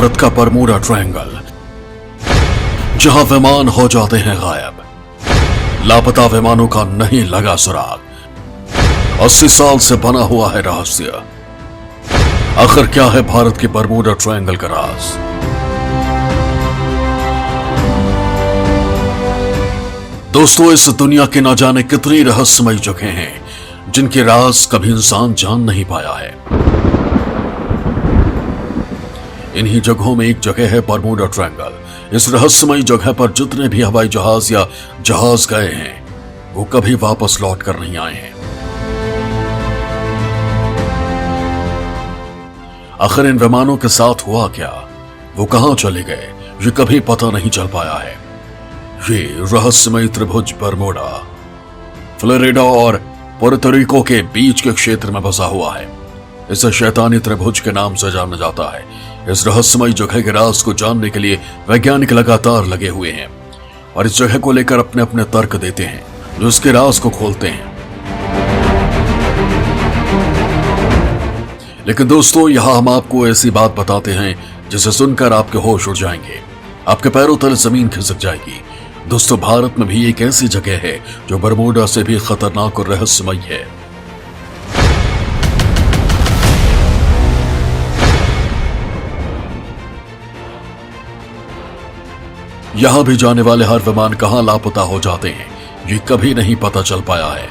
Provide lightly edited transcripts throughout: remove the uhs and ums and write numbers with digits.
भारत का Bermuda triangle, जहां विमान हो जाते हैं गायब, लापता विमानों का नहीं लगा सुराग, 80 साल से बना हुआ है रहस्य। आखिर क्या है भारत के बरमूडा ट्रायंगल का राज? दोस्तों, इस दुनिया के न जाने कितनी रहस्यमयी जगह हैं जिनके राज कभी इंसान जान नहीं पाया है। इन्हीं जगहों में एक जगह है बरमूडा ट्रायंगल। इस रहस्यमयी जगह पर जितने भी हवाई जहाज या जहाज गए हैं वो कभी वापस लौट कर नहीं आए हैं। आखिर इन विमानों के साथ हुआ क्या, वो कहां चले गए, ये कभी पता नहीं चल पाया है। ये रहस्यमयी त्रिभुज बरमूडा फ्लोरिडा और पोर्टोरिको के बीच के क्षेत्र में बसा हुआ है। इसे शैतानी त्रिभुज के नाम से जाना जाता है। इस रहस्यमयी जगह के राज को जानने के लिए वैज्ञानिक लगातार लगे हुए हैं और इस जगह को लेकर अपने अपने तर्क देते हैं जो इसके राज को खोलते हैं। लेकिन दोस्तों, यहां हम आपको ऐसी बात बताते हैं जिसे सुनकर आपके होश उड़ जाएंगे, आपके पैरों तले जमीन खिसक जाएगी। दोस्तों, भारत में भी एक ऐसी जगह है जो बरमूडा से भी खतरनाक और रहस्यमयी है। यहां भी जाने वाले हर विमान कहां लापता हो जाते हैं, ये कभी नहीं पता चल पाया है।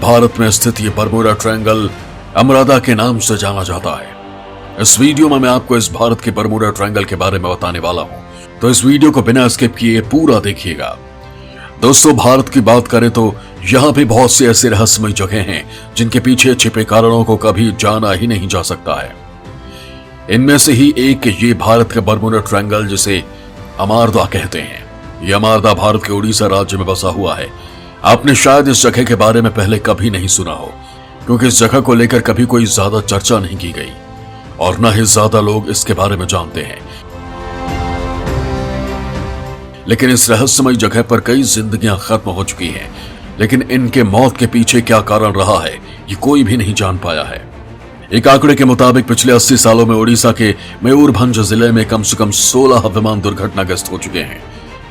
भारत में स्थित ये बरमूडा ट्रायंगल अमरादा के नाम से जाना जाता है। इस वीडियो में मैं आपको इस भारत के बरमूडा ट्रायंगल के बारे में बताने वाला हूं, तो इस वीडियो को बिना स्किप किए पूरा देखिएगा। दोस्तों, भारत की बात करें तो यहां भी बहुत सी ऐसी रहस्यमयी जगह हैं जिनके पीछे छिपे कारणों को कभी जाना ही नहीं जा सकता है। इनमें से ही एक ये भारत का बरमूडा ट्रायंगल, जिसे अमारदा कहते हैं। यह अमारदा भारत के उड़ीसा राज्य में बसा हुआ है। आपने शायद इस जगह के बारे में पहले कभी नहीं सुना हो, क्योंकि इस जगह को लेकर कभी कोई ज्यादा चर्चा नहीं की गई और न ही ज्यादा लोग इसके बारे में जानते हैं। लेकिन इस रहस्यमयी जगह पर कई जिंदगियां खत्म हो चुकी हैं, लेकिन इनके मौत के पीछे क्या कारण रहा है ये कोई भी नहीं जान पाया है। एक आंकड़े के मुताबिक पिछले 80 सालों में उड़ीसा के मयूरभंज जिले में कम से कम 16 विमान दुर्घटनाग्रस्त हो चुके हैं।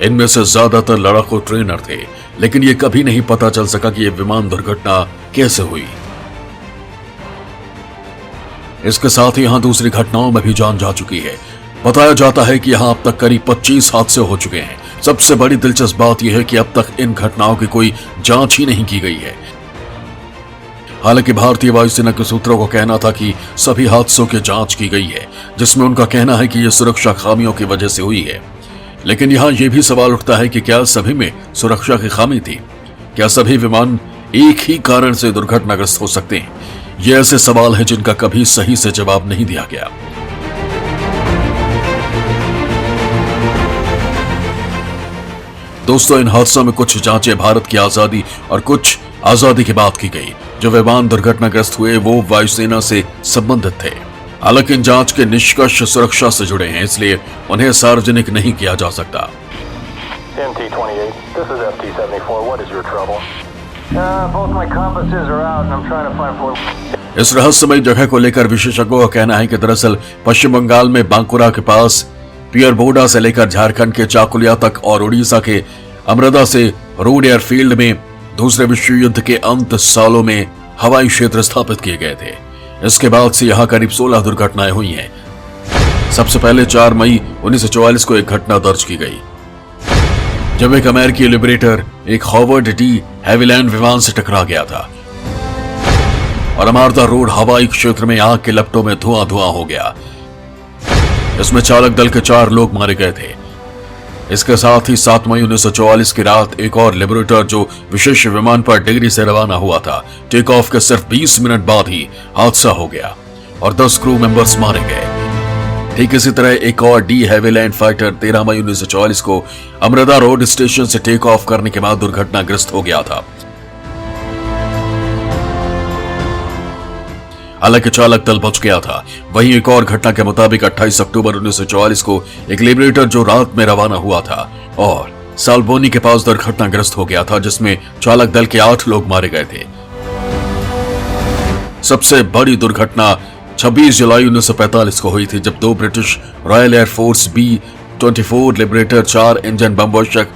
इनमें से ज्यादातर लड़ाकू ट्रेनर थे, लेकिन ये कभी नहीं पता चल सका कि यह विमान दुर्घटना कैसे हुई। इसके साथ ही यहां दूसरी घटनाओं में भी जान जा चुकी है। बताया जाता है कि यहां अब तक करीब 25 हादसे हो चुके हैं। सबसे बड़ी दिलचस्प बात यह है कि अब तक इन घटनाओं की कोई जांच ही नहीं की गई है। हालांकि भारतीय वायुसेना के सूत्रों को कहना था कि सभी हादसों की जांच की गई है, जिसमें उनका कहना है कि यह सुरक्षा खामियों की वजह से हुई है। लेकिन यहां यह भी सवाल उठता है कि क्या सभी में सुरक्षा की खामी थी? क्या सभी विमान एक ही कारण से दुर्घटनाग्रस्त हो सकते हैं? ये ऐसे सवाल हैं जिनका कभी सही से जवाब नहीं दिया गया। दोस्तों, इन हादसों में कुछ जांचें भारत की आजादी और कुछ आजादी के बाद की गई। जो विमान दुर्घटनाग्रस्त हुए वो वायुसेना से संबंधित थे। हालांकि इन जांच के निष्कर्ष सुरक्षा से जुड़े हैं, इसलिए उन्हें सार्वजनिक नहीं किया जा सकता। इस रहस्यमयी जगह को लेकर विशेषज्ञों का कहना है कि दरअसल पश्चिम बंगाल में बांकुरा के पास पियरबोडा से लेकर झारखंड के चाकुलिया तक और उड़ीसा के अमरदा से रोड एयरफील्ड में दूसरे विश्व युद्ध के अंत सालों में हवाई क्षेत्र स्थापित किए गए थे। इसके बाद से यहां करीब 16 दुर्घटनाएं हुई हैं। सबसे पहले 4 मई 1944 को एक घटना दर्ज की गई, जब एक अमेरिकी लिबरेटर एक हॉवर्ड डी हैविलैंड विमान से टकरा गया था और अमारदा रोड हवाई क्षेत्र में आग के लपटों में धुआं हो गया। इसमें चालक दल के 4 लोग मारे गए थे। इसके साथ ही 7 मई 1944 की रात एक और लिबरेटर जो विशेष विमान पर डिग्री से रवाना हुआ था, टेक ऑफ के सिर्फ 20 मिनट बाद ही हादसा हो गया और 10 क्रू मेंबर्स मारे गए। ठीक इसी तरह एक और डी हैविलैंड फाइटर 13 मई 1944 को अमरदा रोड स्टेशन से टेक ऑफ करने के बाद दुर्घटनाग्रस्त हो गया था। हालांकि चालक दल बच गया था। वहीं एक और घटना के मुताबिक 28 अक्टूबर 1944 को एक लिबरेटर जो रात में रवाना हुआ था और साल्बोनी के पास दुर्घटनाग्रस्त हो गया था, जिसमें चालक दल के 8 लोग मारे गए थे। सबसे बड़ी दुर्घटना 26 जुलाई 1945 को हुई थी, जब दो British royal air force B-24 Liberator 4 engine बमवर्षक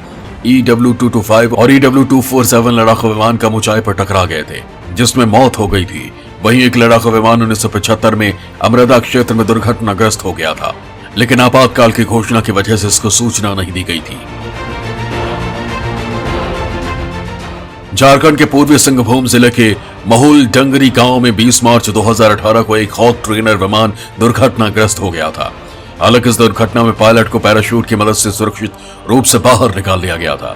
EW-225 और EW-247 लड़ाकू विमान कम ऊंचाई पर टकरा गए थे, जिसमें मौत हो गई थी। वहीं एक लड़ाकू विमान 1975 में अमृता क्षेत्र में दुर्घटनाग्रस्त हो गया था, लेकिन आपातकाल की घोषणा की वजह से इसको सूचना नहीं दी गई थी। झारखंड के पूर्वी सिंहभूम जिले के महुल डंगरी गांव में 20 मार्च 2018 को एक हॉक ट्रेनर विमान दुर्घटनाग्रस्त हो गया था। हालांकि इस दुर्घटना में पायलट को पैराशूट की मदद से सुरक्षित रूप से बाहर निकाल लिया गया था,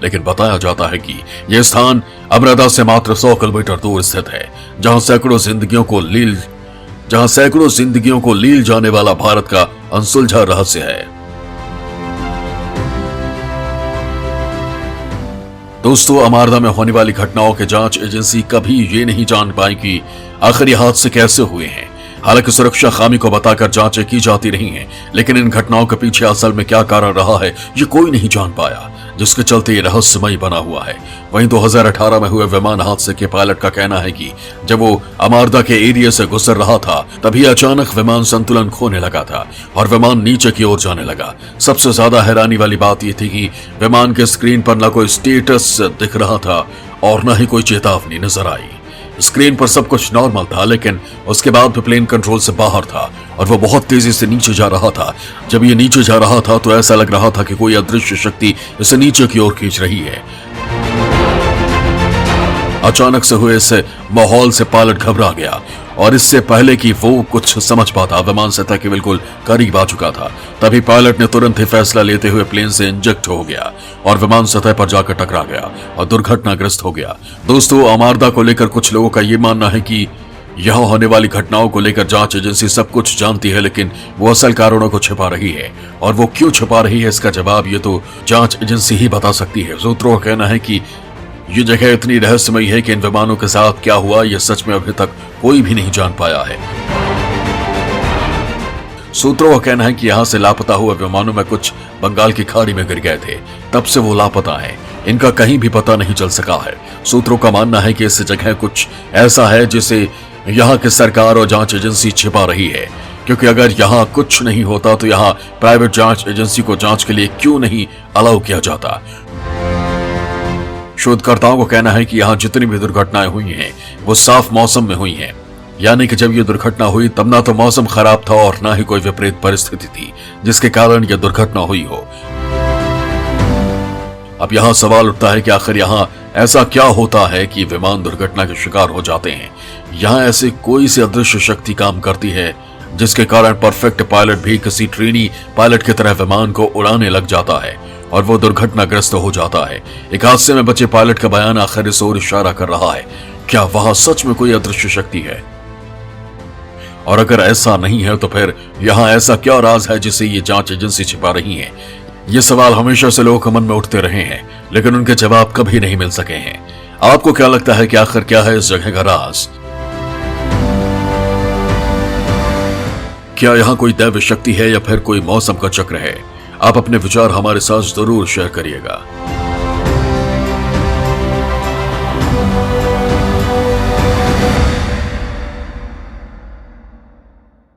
लेकिन बताया जाता है कि यह स्थान अमृता से मात्र 100 किलोमीटर दूर स्थित है, जहां सैकड़ों जिंदगियों को लील जाने वाला भारत का अनसुलझा रहस्य है। दोस्तों, अमारदा में होने वाली घटनाओं के जांच एजेंसी कभी ये नहीं जान पाई कि आखिर ये हादसे कैसे हुए हैं। हालांकि सुरक्षा खामी को बताकर जांचें की जाती रही हैं, लेकिन इन घटनाओं के पीछे असल में क्या कारण रहा है ये कोई नहीं जान पाया, जिसके चलते ये रहस्यमय बना हुआ है। वहीं 2018 में हुए विमान हादसे के पायलट का कहना है कि जब वो अमारदा के एरिया से गुजर रहा था, तभी अचानक विमान संतुलन खोने लगा था और विमान नीचे की ओर जाने लगा। सबसे ज्यादा हैरानी वाली बात यह थी कि विमान के स्क्रीन पर न कोई स्टेटस दिख रहा था और न ही कोई चेतावनी नजर आई। स्क्रीन पर सब कुछ नॉर्मल था, लेकिन उसके बाद भी प्लेन कंट्रोल से बाहर था और वो बहुत तेजी से नीचे जा रहा था। जब ये नीचे जा रहा था तो ऐसा लग रहा था कि कोई अदृश्य शक्ति इसे नीचे की ओर खींच रही है। अचानक से हुए इस माहौल से पायलट घबरा गया और इससे पहले कि वो कुछ समझ पाता, विमान सतह के बिल्कुल करीब आ चुका था। तभी पायलट ने तुरंत ही फैसला लेते हुए प्लेन से इंजेक्ट हो गया और विमान सतह पर जाकर टकरा गया और दुर्घटनाग्रस्त हो गया। दोस्तों, अमारदा को लेकर कुछ लोगों का ये मानना है कि यहां होने वाली घटनाओं को लेकर जांच एजेंसी सब कुछ जानती है, लेकिन वो असल कारणों को छिपा रही है। और वो क्यों छिपा रही है, इसका जवाब ये तो जांच एजेंसी ही बता सकती है। सूत्रों का कहना है कि ये जगह इतनी रहस्यमयी है कि इन विमानों के साथ क्या हुआ यह सच में अभी तक कोई भी नहीं जान पाया है। सूत्रों का कहना है कि यहां से लापता हुए विमानों में कुछ बंगाल की खाड़ी में गिर गए थे, तब से वो लापता हैं। इनका कहीं भी पता नहीं चल सका है। सूत्रों का मानना है कि इस जगह कुछ ऐसा है जिसे यहाँ की सरकार और जांच एजेंसी छिपा रही है, क्योंकि अगर यहाँ कुछ नहीं होता तो यहाँ प्राइवेट जांच एजेंसी को जांच के लिए क्यों नहीं अलाउ किया जाता। शोधकर्ताओं को कहना है कि यहाँ जितनी भी दुर्घटनाएं हुई हैं वो साफ मौसम में हुई हैं, यानी कि जब ये दुर्घटना हुई तब ना तो मौसम खराब था और ना ही कोई विपरीत परिस्थिति थी जिसके कारण यह दुर्घटना हुई हो। अब यहाँ सवाल उठता है कि आखिर यहाँ ऐसा क्या होता है कि विमान दुर्घटना के शिकार हो जाते हैं। यहाँ ऐसे कोई सी अदृश्य शक्ति काम करती है जिसके कारण परफेक्ट पायलट भी किसी ट्रेनी पायलट की तरह विमान को उड़ाने लग जाता है और वो दुर्घटनाग्रस्त हो जाता है। एक हादसे में बचे पायलट का बयान आखिर इस ओर इशारा कर रहा है। क्या वहां सच में कोई अदृश्य शक्ति है? और अगर ऐसा नहीं है तो फिर यहाँ ऐसा क्या राज है जिसे ये जांच एजेंसी छिपा रही है? ये सवाल हमेशा से लोगों के मन में उठते रहे हैं, लेकिन उनके जवाब कभी नहीं मिल सके हैं। आपको क्या लगता है कि आखिर क्या है इस जगह का राज? क्या यहाँ कोई दैव शक्ति है या फिर कोई मौसम का चक्र है? आप अपने विचार हमारे साथ जरूर शेयर करिएगा।